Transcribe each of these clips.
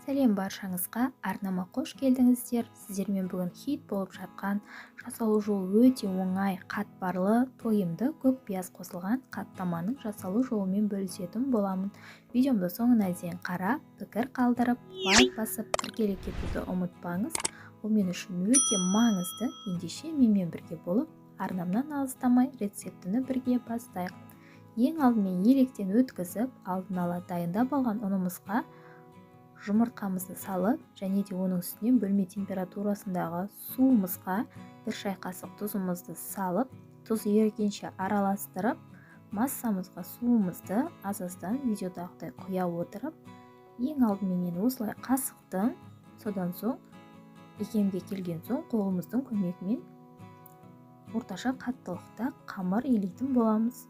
Сәлем баршаңызға, арнама қош келдіңіздер. Сіздермен бүгін хит болып жатқан жасалу жолы өте оңай, қатпарлы, тойымды көк пияз қосылған қаттаманың жасалу жолымен бөлісетін боламын. Видеомды соңына дейін қарап, пікір қалдырып, лайк басып, тіркеле кетуді ұмытпаңыз. Ол мен үшін өте маңызды. Ендеше менімен бірге болып, арнамнан алыстамай рецептіні бірге бастайық. Ең алдымен електен өткізіп, алдын ала дайындап алған ұнымызға жұмыртқамызды салып, және де оның үстіне бөлме температурасындағы суымызға 1 шай қасық тұзымызды салып, тұз ерігенше араластырып, массамызға суымызды аз-аздан видеодағыдай құя отырып, ең алдымен осылай қасықтың, содан соң икемге келген соң қолымыздың көмегімен орташа қаттылықта қамыр илейтін боламыз.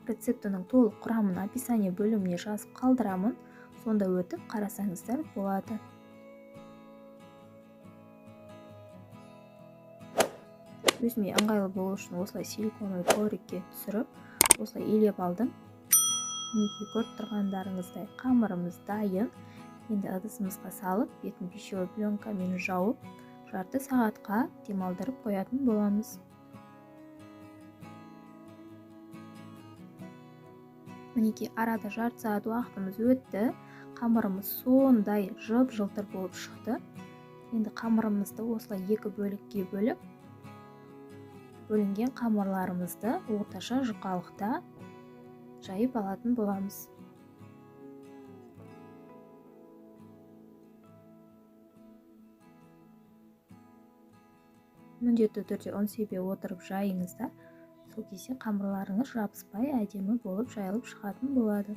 Рецептінің толық құрамын описание бөліміне жазып қалдырамын. Сонда өтіп қарасаңыздар болады. Өзіме ыңғайлы болу үшін осылай силиконовый коврикке түсіріп, осылай илеп алдым. Мінекей көріп тұрғандарыңыздай қамырымыз дайын. Енді ыдысымызға салып, бетін пищевой пленкамен жауып, жарты сағатқа демалдырып қоятын боламыз. Мінекей арада жарты сағат уақытымыз өтті. Қамырымыз сондай жып-жылтыр болып шықты. Енді қамырымызды осылай екі бөлікке бөліп, бөлінген қамырларымызды орташа жұқалықта жайып алатын боламыз. Міндетті түрде ұн себе отырып жайыңыздар. Сол кезде қамырларыңыз жабыспай әдемі болып жайылып шығатын болады.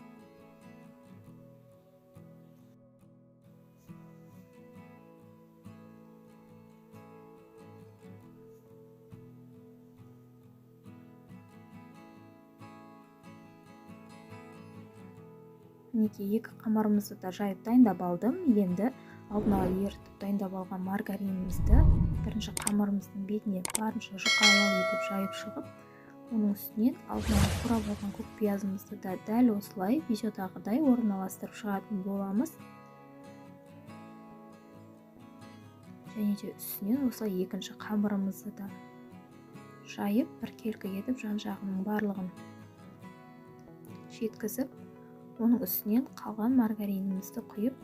Мінекей екі қамырымызды да жайып дайындап алдым. Енді алдын ала ерітіп дайындап алған маргаринімізді бірінші қамырымыздың бетіне барынша жұқалау етіп жайып шығып, оның үстінен алдын ала турап алған көк пиязымызды да дәл осылай видеодағыдай орналастырып шығатын боламыз. Және де үстінен осылай екінші қамырымызды да жайып, біркелкі етіп жан-жағының барлығын жеткізіп, оның үстінен қалған маргаринімізді құйып,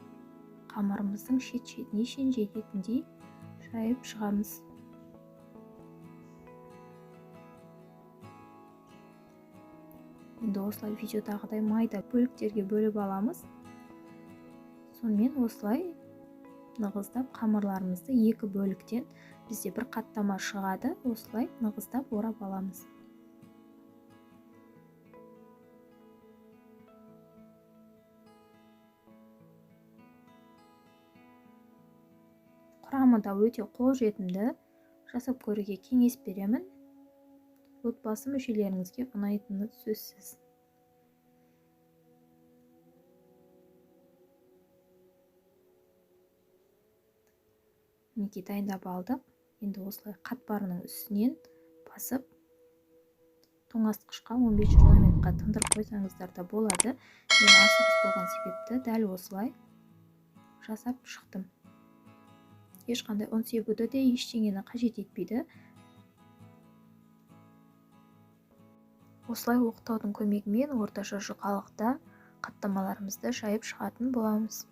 қамырымыздың шет-шетіне шейін жететіндей жайып шығамыз. Енді осылай видеодағыдай майда бөліктерге бөліп аламыз. Сонымен осылай нығыздап қамырларымызды екі бөліктен бізде бір қаттама шығады. Осылай нығыздап орап аламыз. Құрамы да өте қолжетімді. Жасап көруге кеңес беремін. Отбасы мүшелеріңізге ұнайтыны сөзсіз. Мінекей дайындап алдық. Енді осылай қатпарының үстінен басып, тоңазытқышқа 15-20 минутқа тындырып қойсаңыздар да болады. Мен асығыс болған себепті дәл осылай жасап шықтым. Ешқандай ұн себуді де ештеңені қажет етпейді. Осылай оқтаудың көмегімен орташа жұқалықта қаттамаларымызды жайып шығатын боламыз.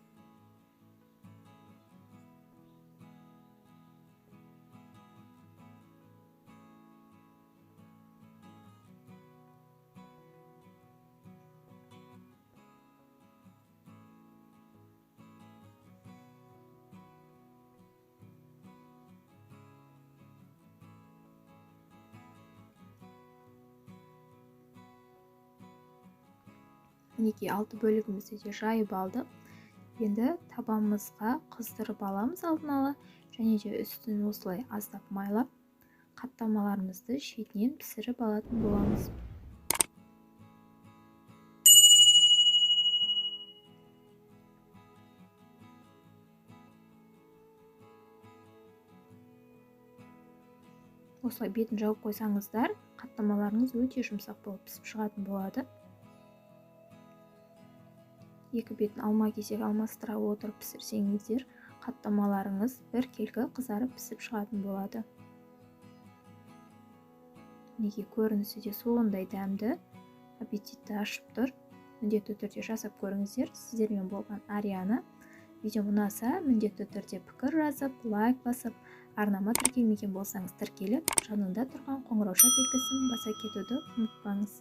Мінекей 6 бөлігімізді де жайып алдық. Енді табанымызға қыздырып аламыз алдын ала, және де үстін осылай аздап майлап, қаттамаларымызды шетінен пісіріп алатын боламыз. осылай бетін жауып қойсаңыздар, қаттамаларыңыз өте жұмсақ болып пісіп шығатын болады. Екі бетін алма-кезек алмастыра отырып пісірсеңіздер, қаттамаларыңыз біркелкі қызарып пісіп шығатын болады. Неге көрінісі де сондай дәмді, аппетитті ашып тұр. Міндетті түрде жасап көріңіздер. Сіздермен болған Ариана. Видео ұнаса, міндетті түрде пікір жазып, лайк басып, арнама тіркелмеген болсаңыз тіркеліп, жанында тұрған қоңырауша белгісін баса кетуді ұмытпаңыз.